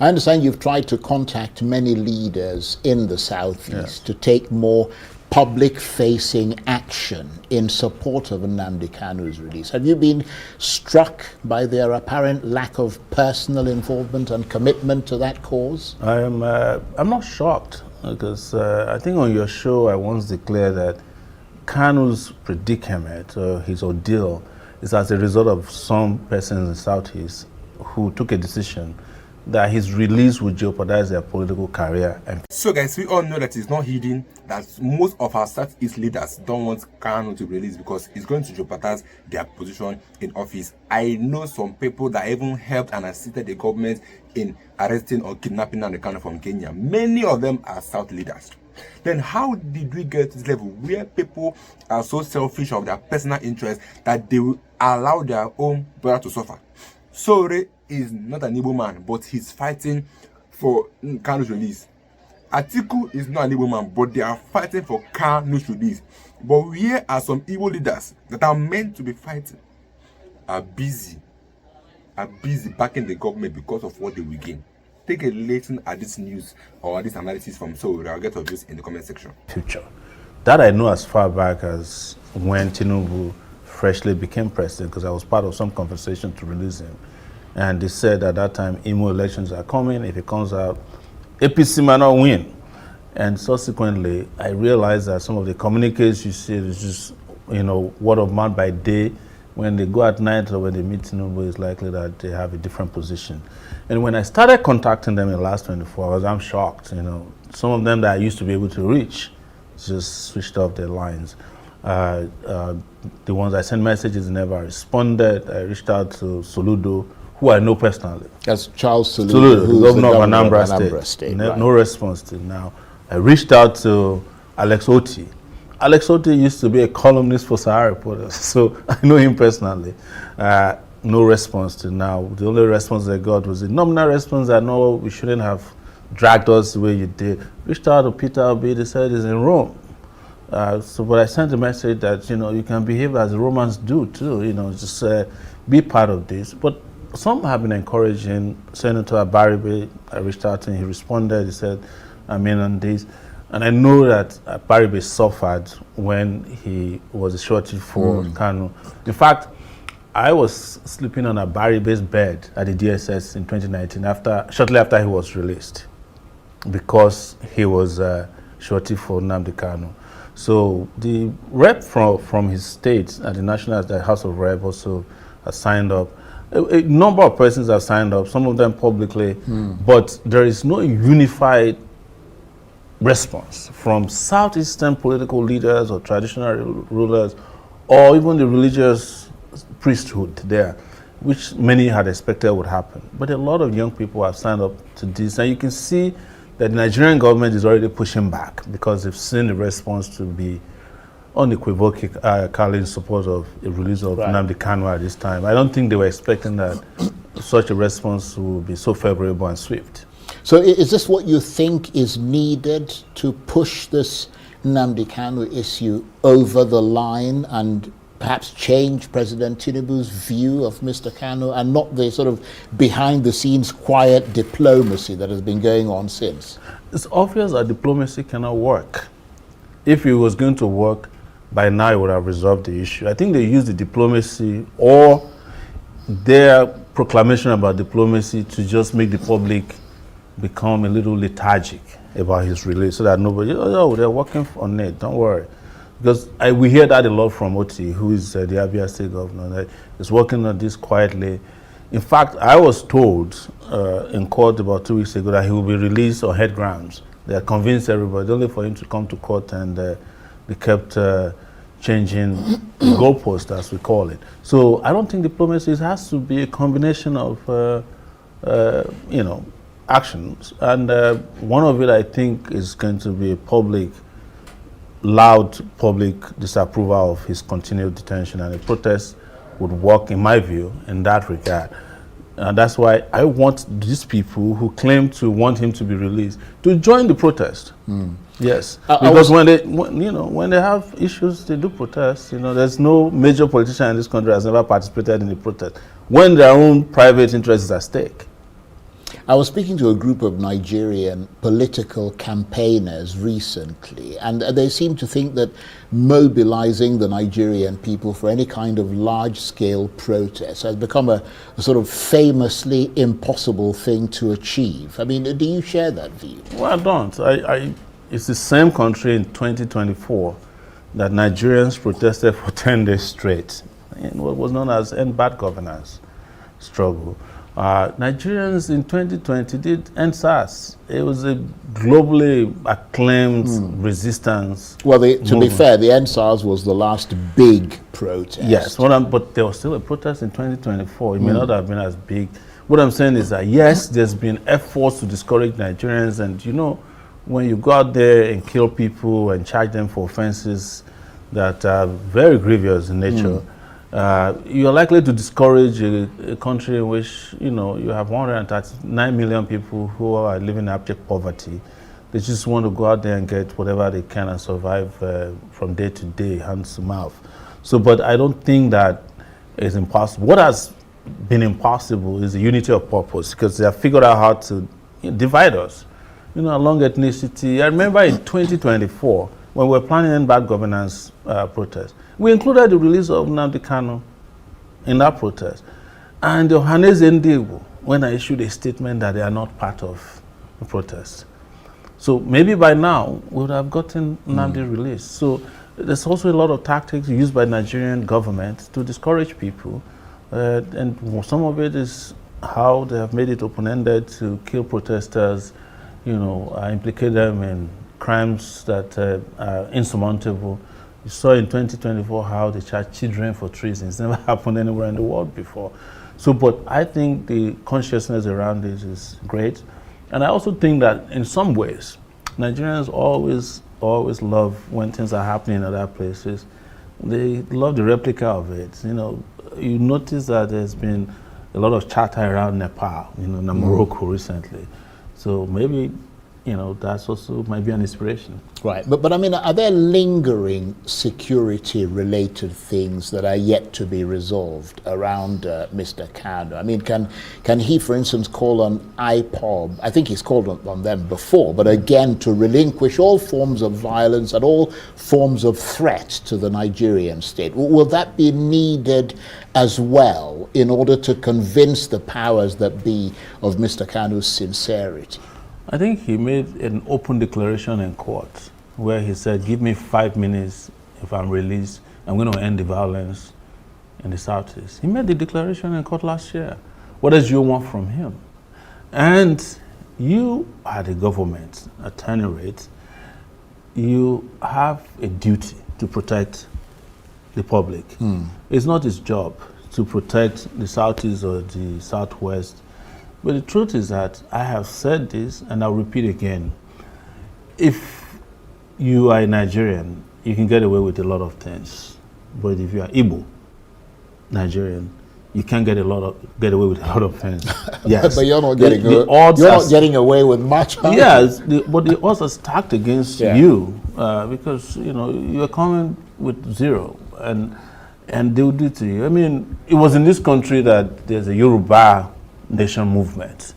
I understand you've tried to contact many leaders in the Southeast to take more public-facing action in support of Nnamdi Kanu's release. Have you been struck by their apparent lack of personal involvement and commitment to that cause? I'm not shocked, because I think on your show I once declared that Kanu's predicament, his ordeal, is as a result of some persons in the Southeast who took a decision that his release would jeopardize their political career. So guys, we all know that it's not hidden that most of our Southeast leaders don't want Kanu to release because it's going to jeopardize their position in office. I know some people that even helped and assisted the government in arresting or kidnapping Nnamdi Kanu from Kenya. Many of them are South leaders. Then how did we get to this level where people are so selfish of their personal interests that they will allow their own brother to suffer? Sowore is not an Igbo man, but he's fighting for Kanu's release. Atiku is not an Igbo man, but they are fighting for Kanu's release. But here are some Igbo leaders that are meant to be fighting are busy backing the government because of what they will gain. Take a listen at this news or this analysis from Sowore. I'll get to this in the comment section. Future. That I know as far back as when Tinubu freshly became president, because I was part of some conversation to release him. And they said at that time, Imo elections are coming. If it comes out, APC might not win. And subsequently, I realized that some of the communiques you see is just, word of mouth by day. When they go at night or when they meet Tinubu, it's likely that they have a different position. And when I started contacting them in the last 24 hours, I'm shocked. Some of them that I used to be able to reach just switched off their lines. The ones I sent messages never responded. I reached out to Soludo, who I know personally. That's Charles Soludo, who's the governor of Anambra State. No response till now. I reached out to Alex Oti. Alex Oti used to be a columnist for Sahara Reporters, so I know him personally. No response till now. The only response I got was a nominal response that no, we shouldn't have dragged us the way you did. Reached out to Peter Obi, they said he's in Rome. But I sent a message that, you can behave as the Romans do too, just be part of this. But some have been encouraging. Senator Abaribe, I reached out to him, he responded, he said, I'm in on this. And I know that Abaribe suffered when he was a shorty for Kanu. In fact, I was sleeping on Abaribe's bed at the DSS in 2019, shortly after he was released, because he was shorty for Nnamdi Kanu. So the rep from his state at the House of Rep also has signed up. A number of persons have signed up, some of them publicly, but there is no unified response from Southeastern political leaders or traditional rulers or even the religious priesthood there, which many had expected would happen. But a lot of young people have signed up to this, and you can see that the Nigerian government is already pushing back because they've seen the response to be unequivocally in support of the release of Nnamdi Kanu at this time. I don't think they were expecting that such a response would be so favorable and swift. So is this what you think is needed to push this Nnamdi Kanu issue over the line and perhaps change President Tinubu's view of Mr. Kanu and not the sort of behind-the-scenes quiet diplomacy that has been going on since? It's obvious that diplomacy cannot work. If it was going to work, by now it would have resolved the issue. I think they used the diplomacy or their proclamation about diplomacy to just make the public become a little lethargic about his release so that nobody, they're working on it, don't worry. Because we hear that a lot from Oti, who is the Abia State governor, that is working on this quietly. In fact, I was told in court about 2 weeks ago that he will be released on head grounds. They are convinced everybody, only for him to come to court, and they kept changing the goalpost, as we call it. So I don't think diplomacy has to be a combination of, actions. And one of it, I think, is going to be a loud public disapproval of his continued detention, and a protest would work, in my view, in that regard. And that's why I want these people who claim to want him to be released to join the protest. Yes, because when they have issues, they do protest. There's no major politician in this country has never participated in the protest when their own private interests are at stake. I was speaking to a group of Nigerian political campaigners recently, and they seem to think that mobilizing the Nigerian people for any kind of large-scale protest has become a sort of famously impossible thing to achieve. I mean, do you share that view? Well, I don't. It's the same country in 2024 that Nigerians protested for 10 days straight in what was known as End Bad Governance struggle. Nigerians in 2020 did End SARS. It was a globally acclaimed resistance. Well, to be fair, the End SARS was the last big protest. Yes, but there was still a protest in 2024. It may not have been as big. What I'm saying is that, yes, there's been efforts to discourage Nigerians, and you know, when you go out there and kill people and charge them for offenses that are very grievous in nature, you're likely to discourage a country in which, you know, you have 139 million people who are living in abject poverty. They just want to go out there and get whatever they can and survive from day to day, hand to mouth. So, but I don't think that is impossible. What has been impossible is the unity of purpose, because they have figured out how to divide us, you know, along ethnicity. I remember in 2024, when we were planning End Bad Governance protest, we included the release of Nnamdi Kanu in that protest. And the Ohaneze Igbo, when I issued a statement that they are not part of the protest. So maybe by now, we would have gotten Nnamdi released. So there's also a lot of tactics used by Nigerian government to discourage people. And some of it is how they have made it open-ended to kill protesters, you know, implicate them in crimes that are insurmountable. You saw in 2024 how they charged children for treason. It's never happened anywhere in the world before. So, but I think the consciousness around this is great. And I also think that in some ways, Nigerians always love when things are happening in other places. They love the replica of it. You know, you notice that there's been a lot of chatter around Nepal, you know, Morocco recently. So maybe, you know, that's also might be an inspiration. Right, but I mean, are there lingering security-related things that are yet to be resolved around Mr. Kanu? I mean, can he, for instance, call on IPOB? I think he's called on them before, but again, to relinquish all forms of violence and all forms of threat to the Nigerian state. Will that be needed as well in order to convince the powers that be of Mr. Kanu's sincerity? I think he made an open declaration in court where he said, give me 5 minutes if I'm released, I'm going to end the violence in the Southeast. He made the declaration in court last year. What does you want from him? And you are the government, at any rate, you have a duty to protect the public. It's not his job to protect the Southeast or the Southwest. But the truth is that I have said this, and I'll repeat again. If you are a Nigerian, you can get away with a lot of things. But if you are Igbo, Nigerian, you can't get away with a lot of things. Yes. But you're not getting away with much. Yes, but the odds are stacked against you because, you know, you're coming with zero, and they will do it to you. I mean, it was in this country that there's a Yoruba nation movement.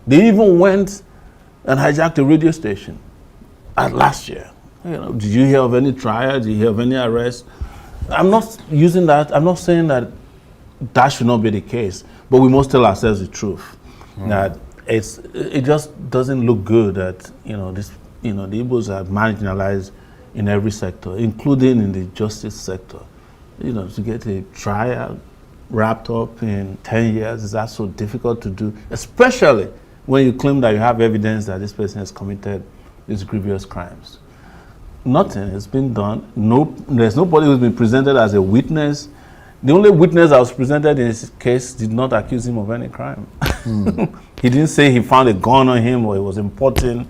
They even went and hijacked a radio station last year. You know, did you hear of any trial? Did you hear of any arrest? I'm not using that. I'm not saying that that should not be the case, but we must tell ourselves the truth. That it just doesn't look good that, you know, the Igbos are marginalized in every sector, including in the justice sector. You know, to get a trial wrapped up in 10 years, is that so difficult to do, especially when you claim that you have evidence that this person has committed these grievous crimes. Nothing has been done. There's nobody who's been presented as a witness. The only witness that was presented in this case did not accuse him of any crime. He didn't say he found a gun on him or he was importing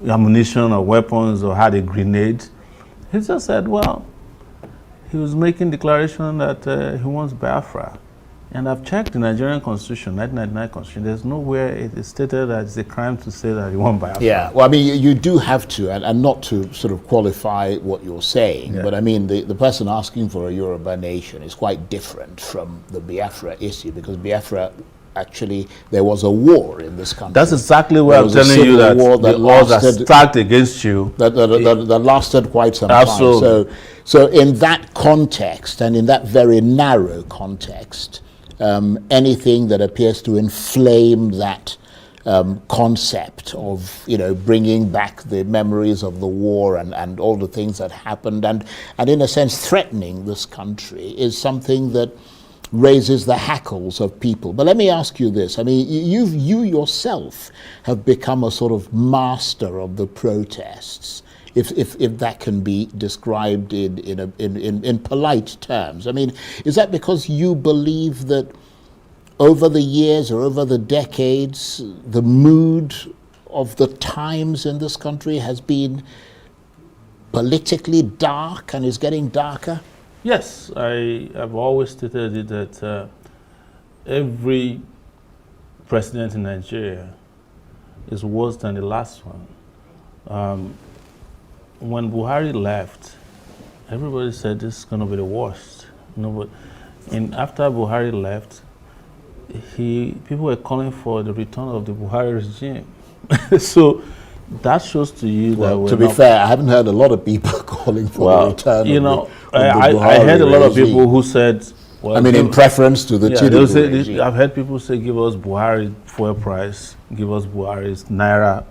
ammunition or weapons or had a grenade. He just said, well, he was making declaration that he wants Biafra. And I've checked the Nigerian Constitution, 1999 Constitution. There's nowhere it is stated that it's a crime to say that you want Biafra. Yeah, well, I mean, you do have to, and not to sort of qualify what you're saying, but I mean, the person asking for a Yoruba nation is quite different from the Biafra issue, because Biafra actually there was a war in this country. That's exactly what I'm telling you, that the odds are stacked against you. That lasted quite some Absolutely. time. So in that context, and in that very narrow context, anything that appears to inflame that concept of, bringing back the memories of the war and all the things that happened, and in a sense threatening this country, is something that raises the hackles of people. But let me ask you this. I mean, you yourself have become a sort of master of the protests, if that can be described in polite terms. I mean, is that because you believe that over the years or over the decades, the mood of the times in this country has been politically dark and is getting darker? Yes, I have always stated that every president in Nigeria is worse than the last one. When Buhari left, everybody said this is going to be the worst. And after Buhari left, people were calling for the return of the Buhari regime. So that shows to you that we're to be fair, I haven't heard a lot of people calling for the return of the I heard a lot of regime. people who said, well, in preference to the Tinubu regime. I've heard people say, give us Buhari fuel price, give us Buhari's Naira.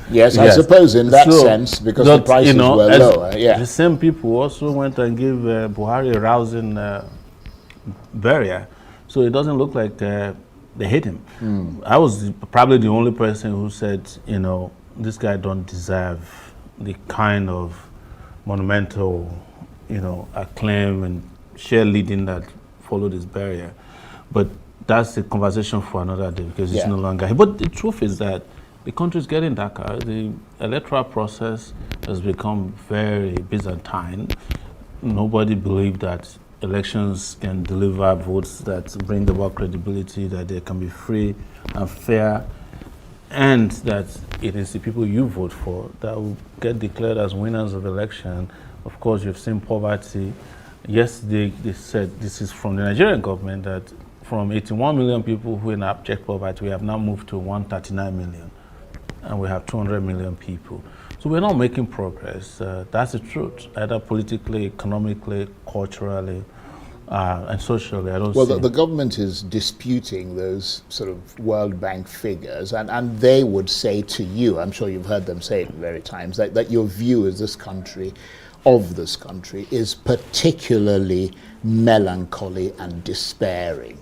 Yes, I suppose in that sense, because the prices were lower. Yeah. The same people also went and gave Buhari a rousing burial. So it doesn't look like they hate him. I was probably the only person who said, this guy don't deserve the kind of monumental, acclaim and cheerleading that followed his burial. But that's a conversation for another day, because it's no longer here. But the truth is that the country is getting darker. The electoral process has become very Byzantine. Nobody believed that elections can deliver votes that bring about credibility, that they can be free and fair, and that it is the people you vote for that will get declared as winners of election. Of course, you've seen poverty. Yesterday, they said, this is from the Nigerian government, that from 81 million people who are in abject poverty, we have now moved to 139 million, and we have 200 million people. So we're not making progress. That's the truth, either politically, economically, culturally, and socially. I don't see. Well, the government is disputing those sort of World Bank figures, and they would say to you, I'm sure you've heard them say it many times, that your view of this country is particularly melancholy and despairing.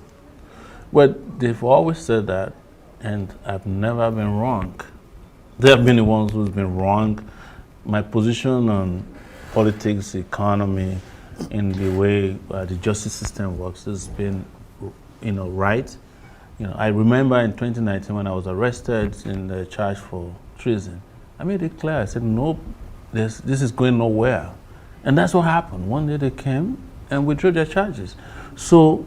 Well, they've always said that, and I've never been wrong. They have been the ones who's been wrong. My position on politics, economy, in the way the justice system works has been, right. I remember in 2019 when I was arrested in the charge for treason, I made it clear. I said, no, this is going nowhere. And that's what happened. One day they came and withdrew their charges. So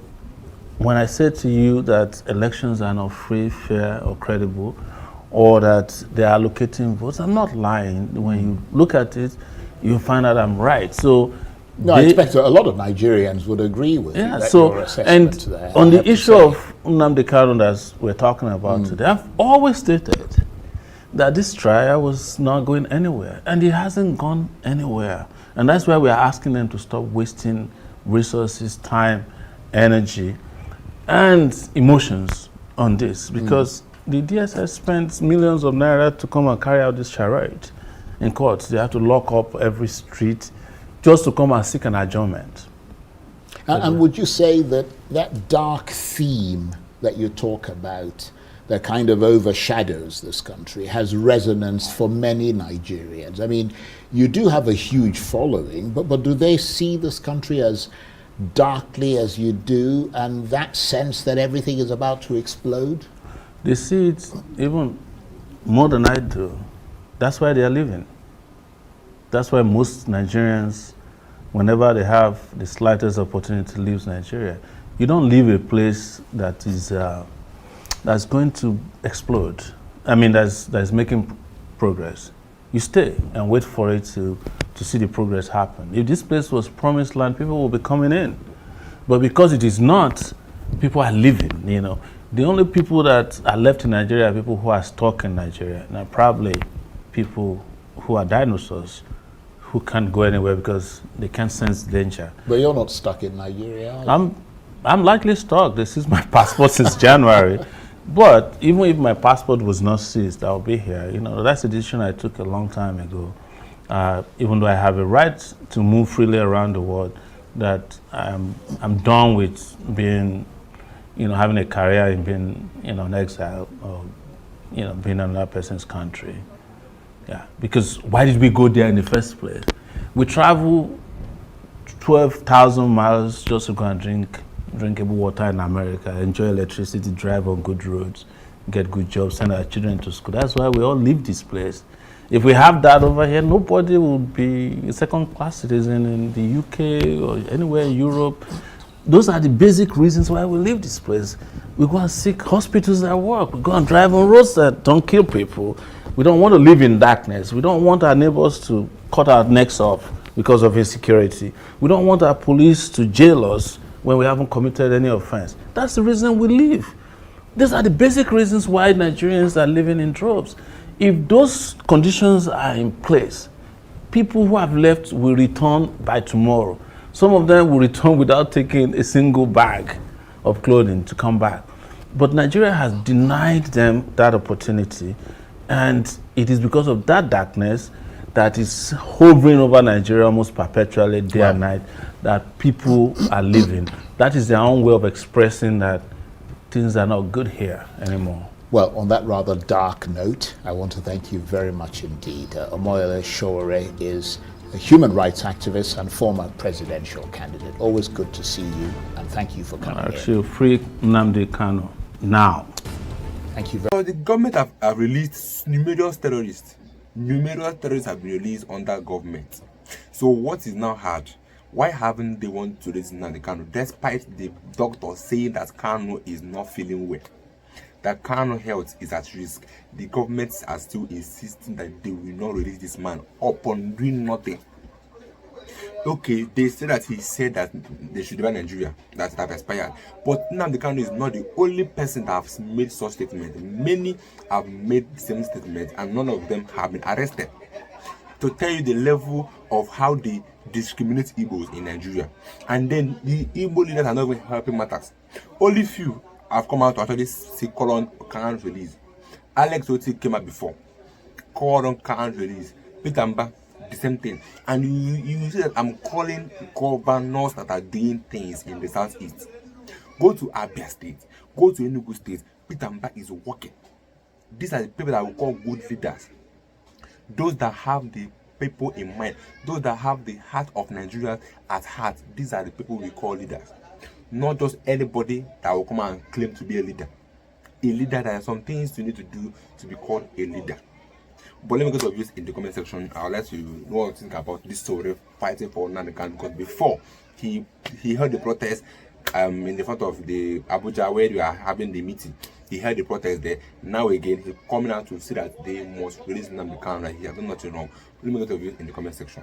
when I said to you that elections are not free, fair, or credible, or that they are allocating votes, I'm not lying. When you look at it, you find out I'm right. So no, I expect a lot of Nigerians would agree with you, your assessment and there. On the issue of Nnamdi Kanu that we're talking about today, I've always stated that this trial was not going anywhere, and it hasn't gone anywhere. And that's why we are asking them to stop wasting resources, time, energy, and emotions on this, because the DSS spends millions of naira to come and carry out this charade in courts. They have to lock up every street just to come and seek an adjournment. And would you say that that dark theme that you talk about, that kind of overshadows this country, has resonance for many Nigerians? I mean, you do have a huge following, but do they see this country as darkly as you do, and that sense that everything is about to explode? They see it even more than I do. That's why they are living. That's why most Nigerians, whenever they have the slightest opportunity to leave Nigeria, you don't leave a place that is that's going to explode. I mean, that's making progress. You stay and wait for it to see the progress happen. If this place was promised land, people will be coming in. But because it is not, people are leaving, The only people that are left in Nigeria are people who are stuck in Nigeria. Now, probably people who are dinosaurs who can't go anywhere because they can't sense danger. But you're not stuck in Nigeria, are you? I'm likely stuck. This is my passport since January. But even if my passport was not seized, I'll be here. You know, that's a decision I took a long time ago. Even though I have a right to move freely around the world, that I'm done with being, you know, having a career in being, you know, an exile or, you know, being in another person's country. Yeah, because why did we go there in the first place? We travel 12,000 miles just to go and drink drinkable water in America, enjoy electricity, drive on good roads, get good jobs, send our children to school. That's why we all leave this place. If we have that over here, nobody will be a second-class citizen in the UK or anywhere in Europe. Those are the basic reasons why we leave this place. We go and seek hospitals that work. We go and drive on roads that don't kill people. We don't want to live in darkness. We don't want our neighbors to cut our necks off because of insecurity. We don't want our police to jail us when we haven't committed any offense. That's the reason we leave. These are the basic reasons why Nigerians are living in droves. If those conditions are in place, people who have left will return by tomorrow. Some of them will return without taking a single bag of clothing to come back. But Nigeria has denied them that opportunity, and it is because of that darkness that is hovering over Nigeria almost perpetually, day and night, that people are living. That is their own way of expressing that things are not good here anymore. Well, on that rather dark note, I want to thank you very much indeed. Omoyele Sowore is a human rights activist and former presidential candidate. Always good to see you, and thank you for coming here. Actually, free Nnamdi Kanu now. Thank you very much. The government have released numerous terrorists. Numerous terrorists have been released under government. So what is now hard? Why haven't they want to release Nnamdi Kanu, despite the doctor saying that Kanu is not feeling well, that Kanu health is at risk? The governments are still insisting that they will not release this man upon doing nothing. Okay, they say that he said that they should leave Nigeria, that it have expired. But Nnamdi Kanu is not the only person that has made such statement. Many have made the same statement, and none of them have been arrested. To tell you the level of how they discriminate Igbos in Nigeria. And then the Igbo leaders are not even helping matters. Only few have come out to actually say Kanu's release. Alex Oti came out before. Called on Kanu's release. Peter Mba, the same thing. And you see that I'm calling governors that are doing things in the southeast. Go to Abia State. Go to Enugu State. Peter Mba is working. These are the people that we call good leaders. Those that have the people in mind. Those that have the heart of Nigeria at heart. These are the people we call leaders. Not just anybody that will come and claim to be a leader. A leader, there are some things you need to do to be called a leader. But let me go to views in the comment section. I would like to know what you think about this Sowore fighting for Nnamdi Kanu, because before he held the protest in the front of the Abuja where we are having the meeting. He held the protest there. Now again, he's coming out to say that they must release Nnamdi Kanu, that he has done nothing wrong. Let me go to views in the comment section.